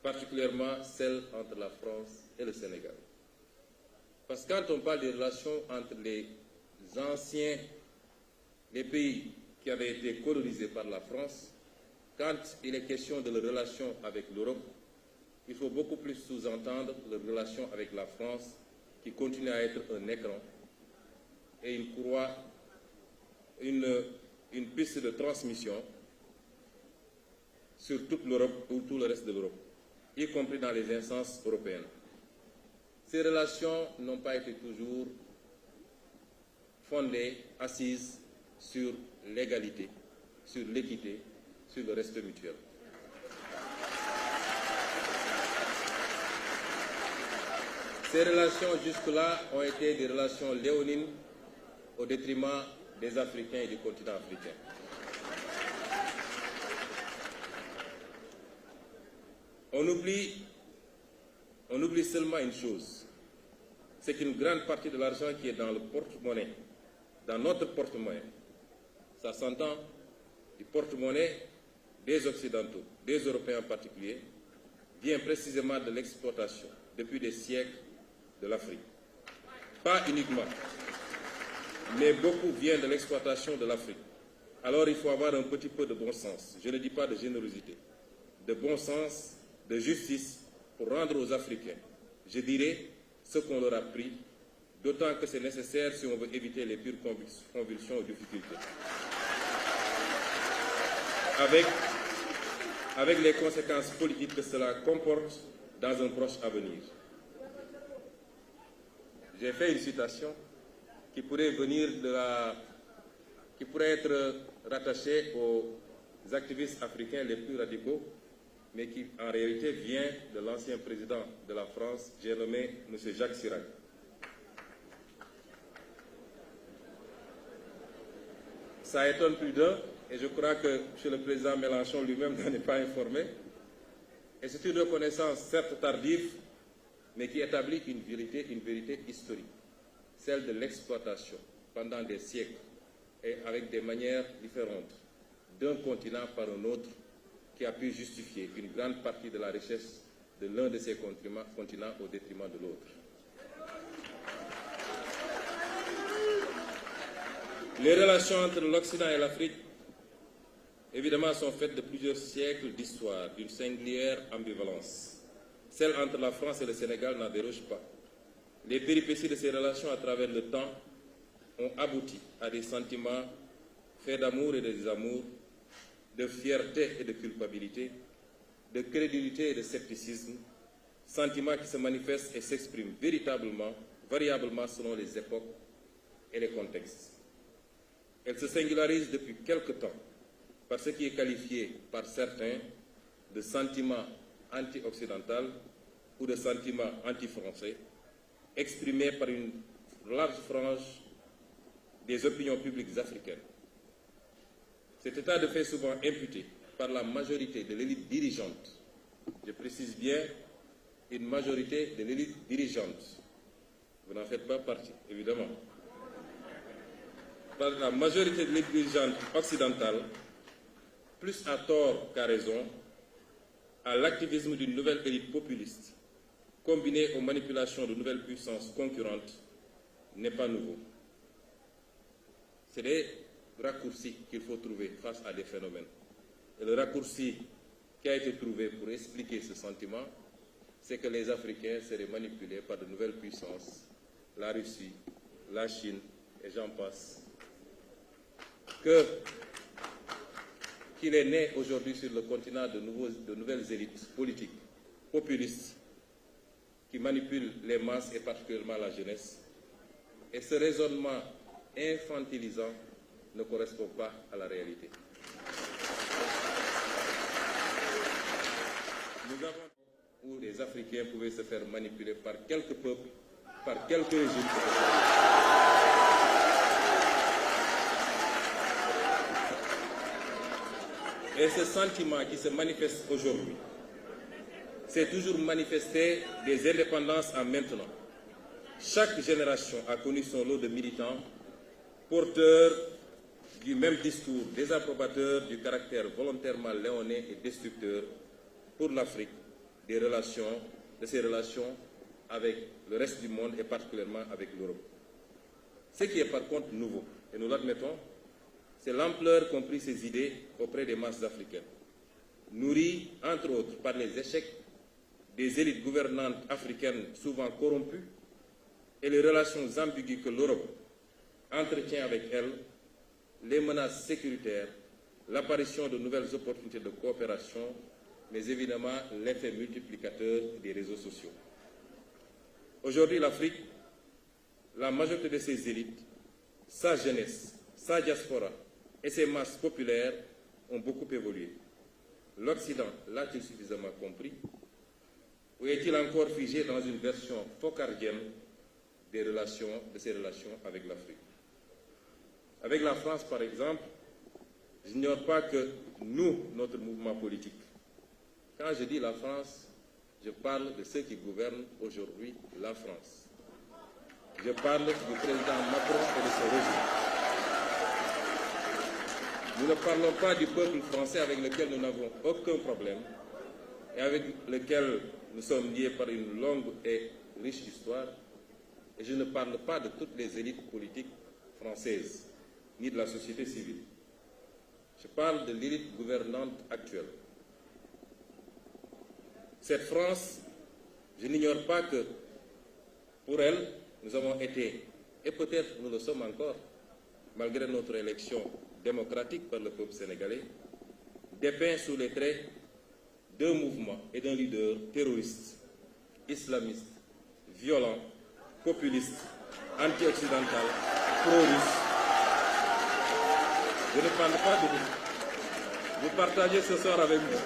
particulièrement celle entre la France et le Sénégal. Parce que quand on parle des relations entre les pays qui avaient été colonisés par la France, quand il est question de leurs relations avec l'Europe, il faut beaucoup plus sous-entendre leurs relations avec la France, qui continue à être un écran et une courroie, une piste de transmission sur toute l'Europe ou tout le reste de l'Europe, y compris dans les instances européennes. Ces relations n'ont pas été toujours fondées, assises sur l'égalité, sur l'équité, sur le respect mutuel. Ces relations jusque-là ont été des relations léonines au détriment des Africains et du continent africain. On oublie seulement une chose, c'est qu'une grande partie de l'argent qui est dans le porte-monnaie, dans notre porte-monnaie, ça s'entend du porte-monnaie des Occidentaux, des Européens en particulier, vient précisément de l'exploitation, depuis des siècles, de l'Afrique. Pas uniquement, mais beaucoup vient de l'exploitation de l'Afrique. Alors il faut avoir un petit peu de bon sens, je ne dis pas de générosité, de bon sens, de justice pour rendre aux Africains, je dirais, ce qu'on leur a pris, d'autant que c'est nécessaire si on veut éviter les pures convulsions ou difficultés. Avec les conséquences politiques que cela comporte dans un proche avenir. J'ai fait une citation qui pourrait être rattachée aux activistes africains les plus radicaux, mais qui en réalité vient de l'ancien président de la France, j'ai nommé M. Jacques Chirac. Ça étonne plus d'un, et je crois que M. le Président Mélenchon lui-même n'en est pas informé. Et c'est une reconnaissance certes tardive, mais qui établit une vérité historique, celle de l'exploitation pendant des siècles et avec des manières différentes d'un continent par un autre qui a pu justifier une grande partie de la richesse de l'un de ces continents au détriment de l'autre. Les relations entre l'Occident et l'Afrique, évidemment, sont faites de plusieurs siècles d'histoire, d'une singulière ambivalence. Celle entre la France et le Sénégal n'en déroge pas. Les péripéties de ces relations à travers le temps ont abouti à des sentiments faits d'amour et de désamour, de fierté et de culpabilité, de crédulité et de scepticisme, sentiments qui se manifestent et s'expriment variablement selon les époques et les contextes. Elles se singularisent depuis quelque temps par ce qui est qualifié par certains de sentiments anti-occidental ou de sentiments anti-français, exprimés par une large frange des opinions publiques africaines. Cet état de fait souvent imputé par la majorité de l'élite dirigeante, je précise bien, une majorité de l'élite dirigeante, vous n'en faites pas partie, évidemment, par la majorité de l'élite dirigeante occidentale, plus à tort qu'à raison, à l'activisme d'une nouvelle élite populiste, combinée aux manipulations de nouvelles puissances concurrentes, n'est pas nouveau. C'est des raccourcis qu'il faut trouver face à des phénomènes. Et le raccourci qui a été trouvé pour expliquer ce sentiment, c'est que les Africains seraient manipulés par de nouvelles puissances, la Russie, la Chine, et j'en passe. Qu'il est né aujourd'hui sur le continent de nouvelles élites politiques, populistes, qui manipulent les masses et particulièrement la jeunesse. Et ce raisonnement infantilisant ne correspond pas à la réalité. Nous avons où les Africains pouvaient se faire manipuler par quelques peuples, par quelques régimes. Et ce sentiment qui se manifeste aujourd'hui s'est toujours manifesté des indépendances à maintenant. Chaque génération a connu son lot de militants porteurs du même discours, désapprobateurs du caractère volontairement léonin et destructeur pour l'Afrique de ses relations avec le reste du monde et particulièrement avec l'Europe. Ce qui est par contre nouveau, et nous l'admettons, c'est l'ampleur qu'ont pris ces idées auprès des masses africaines, nourries entre autres par les échecs des élites gouvernantes africaines souvent corrompues et les relations ambiguës que l'Europe entretient avec elles, les menaces sécuritaires, l'apparition de nouvelles opportunités de coopération, mais évidemment l'effet multiplicateur des réseaux sociaux. Aujourd'hui, l'Afrique, la majorité de ses élites, sa jeunesse, sa diaspora et ses masses populaires ont beaucoup évolué. L'Occident l'a-t-il suffisamment compris? Ou est-il encore figé dans une version focardienne de ses relations avec l'Afrique? Avec la France, par exemple, j'ignore pas que nous, notre mouvement politique, quand je dis la France, je parle de ceux qui gouvernent aujourd'hui la France. Je parle du président Macron et de son régime. Nous ne parlons pas du peuple français avec lequel nous n'avons aucun problème et avec lequel nous sommes liés par une longue et riche histoire. Et je ne parle pas de toutes les élites politiques françaises, ni de la société civile. Je parle de l'élite gouvernante actuelle. Cette France, je n'ignore pas que pour elle, nous avons été, et peut-être nous le sommes encore, malgré notre élection démocratique par le peuple sénégalais, dépeints sous les traits d'un mouvement et d'un leader terroriste, islamiste, violent, populiste, anti-occidental, pro-russe. Je ne parle pas de vous. Vous partagez ce soir avec nous.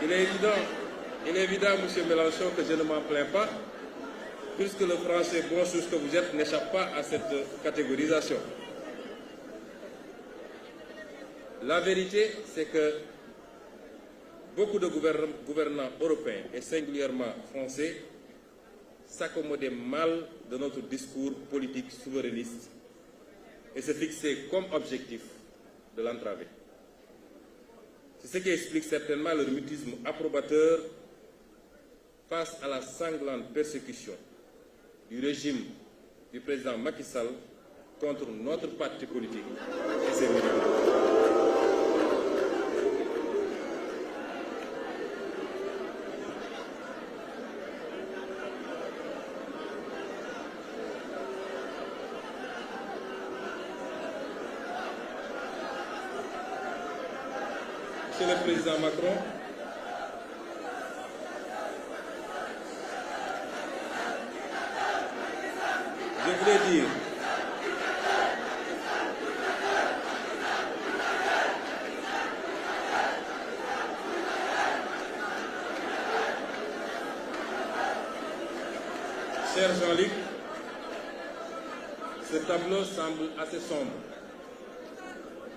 Il est évident, M. Mélenchon, que je ne m'en plains pas, puisque le français bon chose que vous êtes n'échappe pas à cette catégorisation. La vérité, c'est que beaucoup de gouvernants européens, et singulièrement français, s'accommodaient mal de notre discours politique souverainiste et se fixaient comme objectif de l'entraver. C'est ce qui explique certainement leur mutisme approbateur face à la sanglante persécution du régime du président Macky Sall contre notre parti politique et ses militants. Monsieur le Président Macron, je voulais dire cher Jean-Luc, ce tableau semble assez sombre.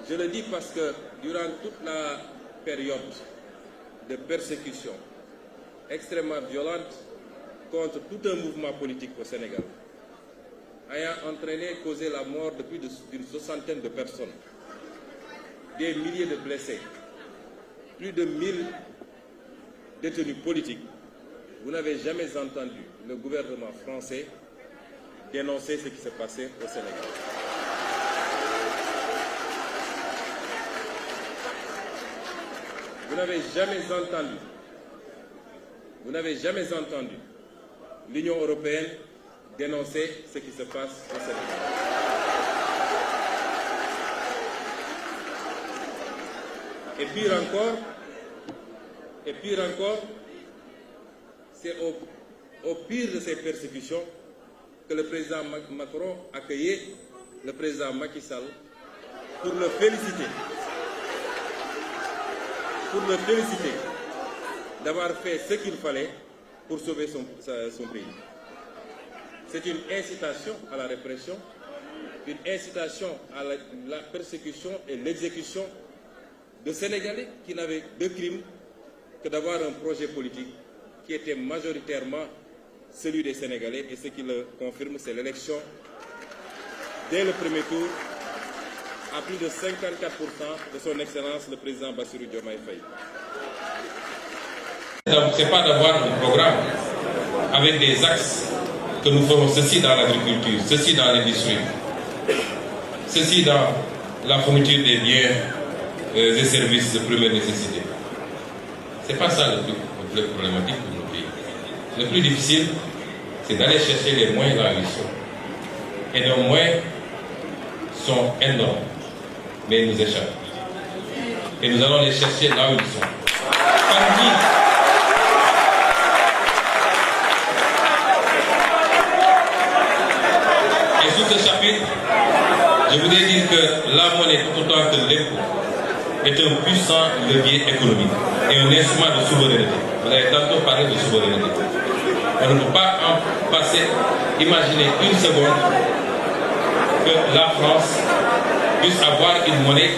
Je le dis parce que durant toute la période de persécution extrêmement violente contre tout un mouvement politique au Sénégal, ayant entraîné, causé la mort de plus d'une soixantaine de personnes, des milliers de blessés, plus de 1000 détenus politiques, vous n'avez jamais entendu le gouvernement français dénoncer ce qui s'est passé au Sénégal. Vous n'avez jamais entendu l'Union européenne dénoncer ce qui se passe au Sénégal. Et pire encore, c'est au pire de ces persécutions que le président Macron accueillait le président Macky Sall pour le féliciter d'avoir fait ce qu'il fallait pour sauver son pays. C'est une incitation à la répression, une incitation à la persécution et l'exécution de Sénégalais qui n'avaient de crime que d'avoir un projet politique qui était majoritairement celui des Sénégalais, et ce qui le confirme, c'est l'élection dès le premier tour à plus de 54% de son Excellence le Président Bassirou Diomaye Faye. Ce n'est pas d'avoir un programme avec des axes que nous ferons ceci dans l'agriculture, ceci dans l'industrie, ceci dans la fourniture des biens et services de première nécessité. Ce n'est pas ça le plus problématique pour nos pays. Le plus difficile, c'est d'aller chercher les moyens là où ils sont. Et nos moyens sont énormes, mais ils nous échappent. Et nous allons les chercher là où ils sont. Et sur ce chapitre, je voudrais dire que la monnaie, tout autant que l'impôt, est un puissant levier économique et un instrument de souveraineté. Vous avez tantôt parlé de souveraineté. On ne peut pas en passer, imaginer une seconde que la France puisse avoir une monnaie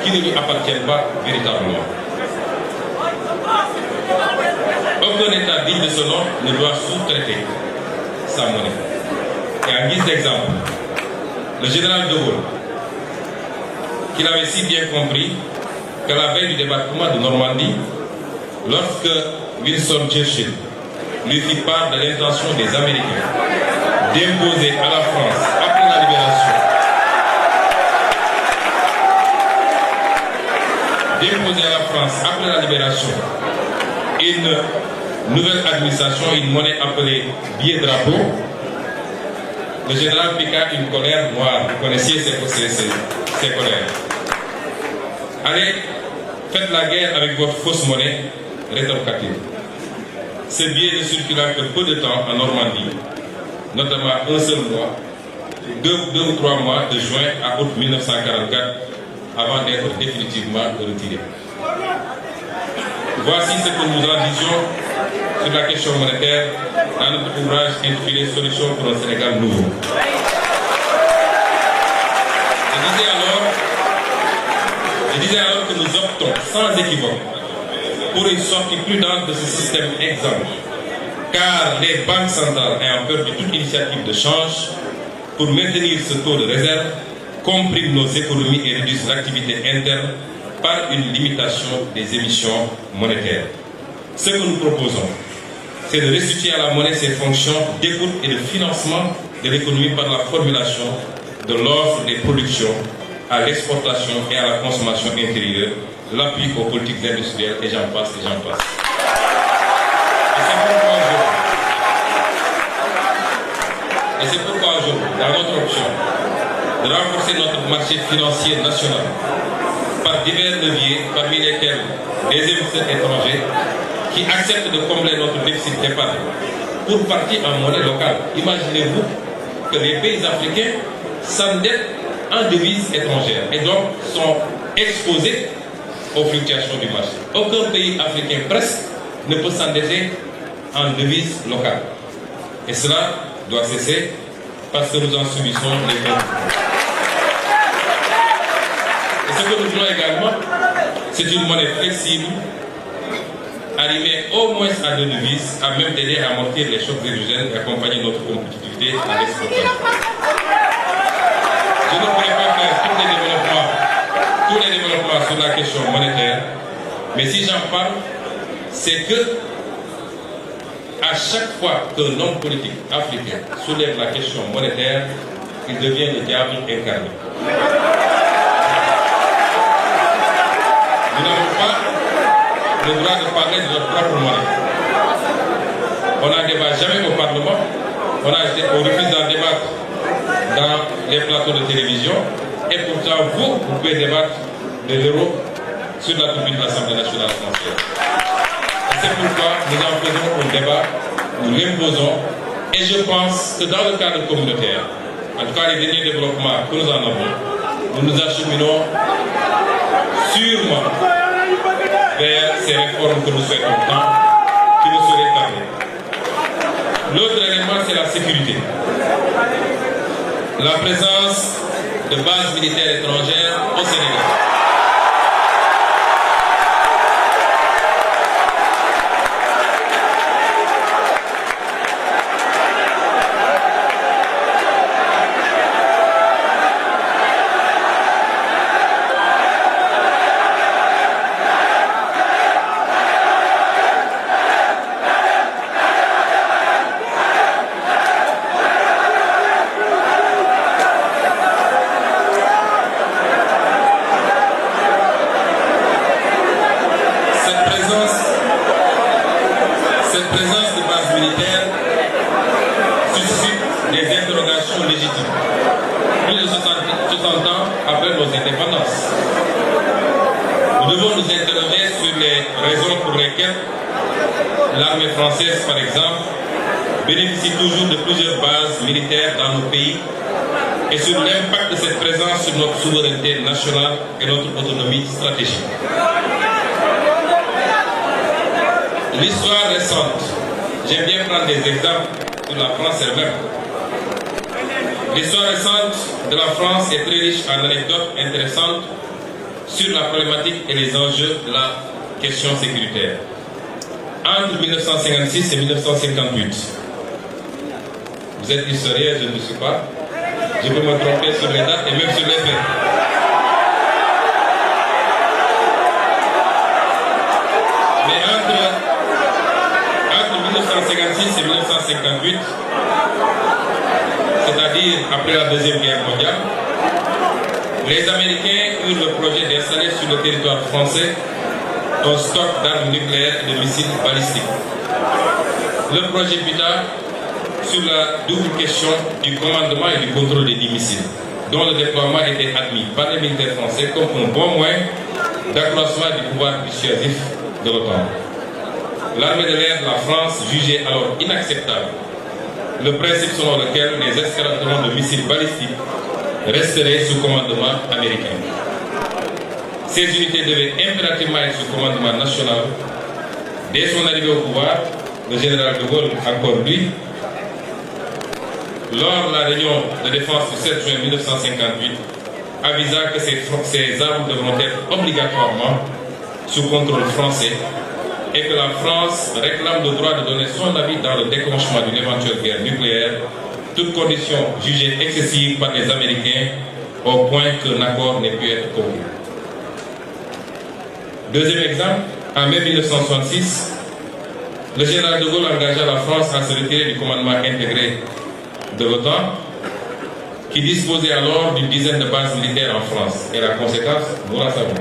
qui ne lui appartient pas véritablement. Aucun État digne de ce nom ne doit sous-traiter sa monnaie. Et en guise d'exemple, le général de Gaulle, qu'il avait si bien compris qu'à la veille du débarquement de Normandie, lorsque Winston Churchill lui fit part de l'intention des Américains d'imposer à la France, après la libération, une nouvelle administration, une monnaie appelée billet drapeau, le général piqua une colère noire. Vous connaissiez ces colères. Allez, faites la guerre avec votre fausse monnaie rétroactive. Ce billet ne circula que peu de temps en Normandie, notamment un seul mois, deux ou trois mois de juin à août 1944, avant d'être définitivement retiré. Voici ce que nous en disions sur la question monétaire dans notre ouvrage intitulé Solutions pour un Sénégal nouveau. Je disais alors que nous optons sans équivoque pour une sortie prudente de ce système exempt, car les banques centrales ayant peur de toute initiative de change pour maintenir ce taux de réserve compriment nos économies et réduisent l'activité interne par une limitation des émissions monétaires. Ce que nous proposons, c'est de restituer à la monnaie ses fonctions d'écoute et de financement de l'économie par la formulation de l'offre des productions à l'exportation et à la consommation intérieure, l'appui aux politiques industrielles, et j'en passe, et j'en passe. Et c'est pourquoi aujourd'hui, dans notre option, de renforcer notre marché financier national par divers leviers, parmi lesquels les investisseurs étrangers qui acceptent de combler notre déficit d'épargne pour partir en monnaie locale. Imaginez-vous que les pays africains s'endettent en devises étrangères et donc sont exposés aux fluctuations du marché. Aucun pays africain presque ne peut s'endetter en devises locales. Et cela doit cesser parce que nous en subissons les conséquences. Et ce que nous voulons également, c'est une monnaie flexible, arrivée au moins à deux devises, à même d'aider à amortir les chocs exogènes et accompagner notre compétitivité à l'exportation. Je ne pourrais pas faire tous les développements sur la question monétaire, mais si j'en parle, c'est que à chaque fois qu'un homme politique africain soulève la question monétaire, il devient le diable incarné. Nous n'avons pas le droit de parler de notre propre monnaie. On n'en débat jamais au Parlement, on refuse d'en débattre dans les plateaux de télévision, et pourtant vous pouvez débattre de l'euro sur la tribune de l'Assemblée nationale française. Et c'est pourquoi nous en faisons un débat, nous l'imposons, et je pense que dans le cadre communautaire, en tout cas les derniers développements que nous en avons, nous nous acheminons sûrement vers ces réformes que nous souhaitons tant, qui ne seraient tarder. L'autre élément, c'est la sécurité. La présence de bases militaires étrangères au Sénégal. aspiration légitime, plus de 60 ans après nos indépendances. Nous devons nous interroger sur les raisons pour lesquelles l'armée française, par exemple, bénéficie toujours de plusieurs bases militaires dans nos pays et sur l'impact de cette présence sur notre souveraineté nationale et notre autonomie stratégique. L'histoire récente, j'aime bien prendre des exemples sur la France elle-même. L'histoire récente de la France est très riche en anecdotes intéressantes sur la problématique et les enjeux de la question sécuritaire. Entre 1956 et 1958, vous êtes historien, je ne le suis pas, je peux me tromper sur les dates et même sur les faits. Mais entre 1956 et 1958, c'est-à-dire après la Deuxième Guerre mondiale, les Américains eurent le projet d'installer sur le territoire français un stock d'armes nucléaires et de missiles balistiques. Le projet buta sur la double question du commandement et du contrôle des 10 missiles, dont le déploiement était admis par les militaires français comme un bon moyen d'accroissement du pouvoir dissuasif de l'OTAN. L'armée de l'air de la France jugeait alors inacceptable le principe selon lequel les escadrons de missiles balistiques resteraient sous commandement américain. Ces unités devaient impérativement être sous commandement national. Dès son arrivée au pouvoir, le général de Gaulle, encore lui, lors de la réunion de défense du 7 juin 1958, avisa que ces armes devront être obligatoirement sous contrôle français et que la France réclame le droit de donner son avis dans le déclenchement d'une éventuelle guerre nucléaire, toute condition jugée excessive par les Américains au point qu'un accord n'ait pu être conclu. Deuxième exemple, en mai 1966, le général de Gaulle engagea la France à se retirer du commandement intégré de l'OTAN, qui disposait alors d'une dizaine de bases militaires en France. Et la conséquence, nous la savons.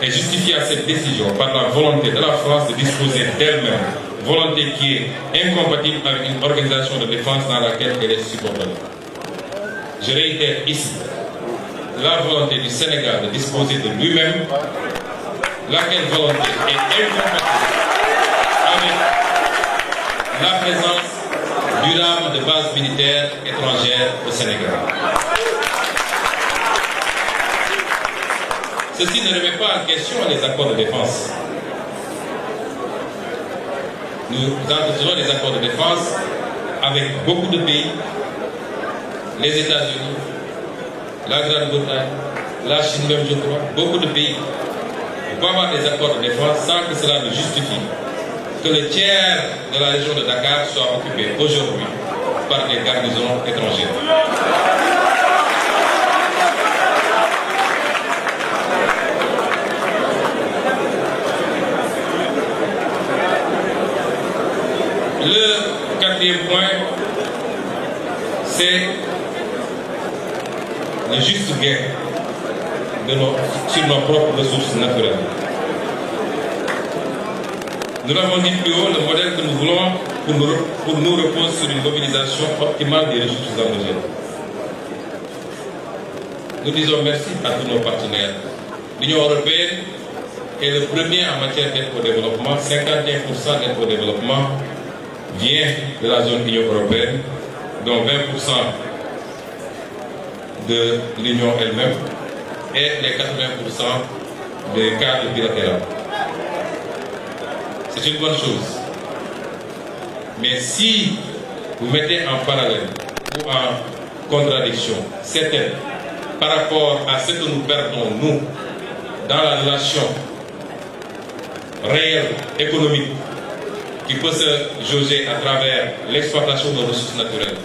Et justifia cette décision par la volonté de la France de disposer d'elle-même, volonté qui est incompatible avec une organisation de défense dans laquelle elle est subordonnée. Je réitère ici la volonté du Sénégal de disposer de lui-même, laquelle volonté est incompatible avec la présence durable de bases militaires étrangères au Sénégal. Ceci ne remet pas en question les accords de défense. Nous entretenons des accords de défense avec beaucoup de pays, les États-Unis, la Grande-Bretagne, la Chine même, je crois, beaucoup de pays. On peut avoir des accords de défense sans que cela ne justifie que le tiers de la région de Dakar soit occupé aujourd'hui par des garnisons étrangères. Le quatrième point, c'est le juste gain sur nos propres ressources naturelles. Nous l'avons dit plus haut, le modèle que nous voulons pour nous repose sur une mobilisation optimale des ressources endogènes. Nous disons merci à tous nos partenaires. L'Union européenne est le premier en matière d'aide au développement. 51% d'aide au développement vient de la zone Union européenne, dont 20% de l'Union elle-même et les 80% des cadres bilatéraux. C'est une bonne chose. Mais si vous mettez en parallèle ou en contradiction cette aide par rapport à ce que nous perdons, nous, dans la relation réelle, économique, qui peut se jauger à travers l'exploitation de nos ressources naturelles,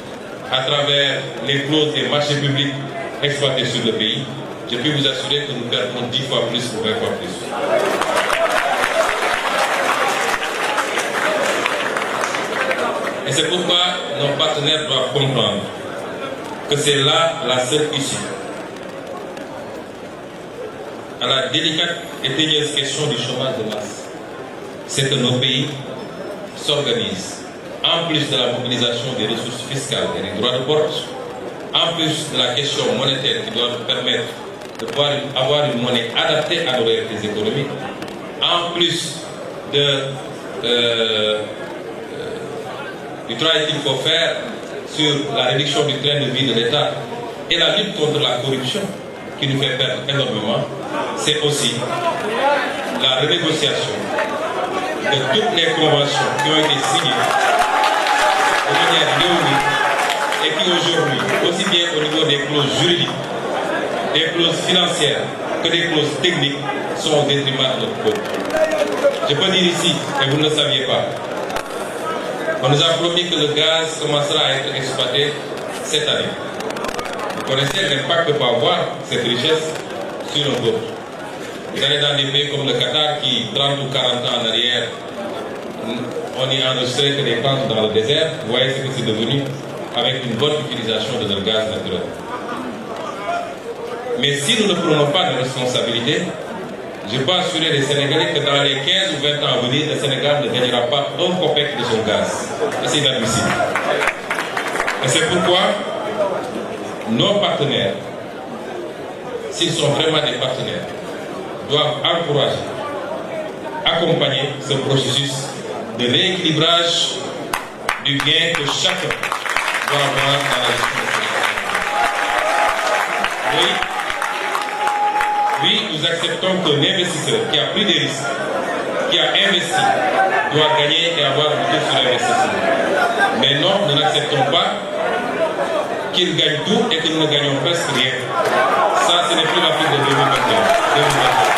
à travers les clauses des marchés publics exploités sur le pays, je peux vous assurer que nous perdons 10 fois plus ou 20 fois plus. Et c'est pourquoi nos partenaires doivent comprendre que c'est là la seule issue à la délicate et tenace question du chômage de masse. C'est que nos pays s'organisent en plus de la mobilisation des ressources fiscales et des droits de porte, en plus de la question monétaire qui doit nous permettre de pouvoir avoir une monnaie adaptée à nos réalités économiques, en plus du travail qu'il faut faire sur la réduction du train de vie de l'État et la lutte contre la corruption qui nous fait perdre énormément, c'est aussi la renégociation de toutes les conventions qui ont été signées de manière léonique et qui aujourd'hui, aussi bien au niveau des clauses juridiques, des clauses financières que des clauses techniques, sont au détriment de notre peuple. Je peux dire ici, et vous ne le saviez pas, on nous a promis que le gaz commencera à être exploité cette année. Vous connaissez l'impact que peut avoir cette richesse sur un peuple. Vous allez dans des pays comme le Qatar qui, 30 ou 40 ans en arrière, on y enregistrait que des plantes dans le désert. Vous voyez ce que c'est devenu avec une bonne utilisation de leur gaz naturel. Mais si nous ne prenons pas de responsabilité, je peux assurer les Sénégalais que dans les 15 ou 20 ans à venir, le Sénégal ne gagnera pas un copec de son gaz. Et c'est inadmissible. Et c'est pourquoi nos partenaires, s'ils sont vraiment des partenaires, doivent encourager, accompagner ce processus de rééquilibrage du gain que chacun doit avoir dans la gestion. Oui, nous acceptons qu'un investisseur qui a pris des risques, qui a investi, doit gagner et avoir un retour sur l'investissement. Mais non, nous n'acceptons pas qu'il gagne tout et que nous ne gagnons presque rien. Ça, ce n'est plus l'Afrique de 2021.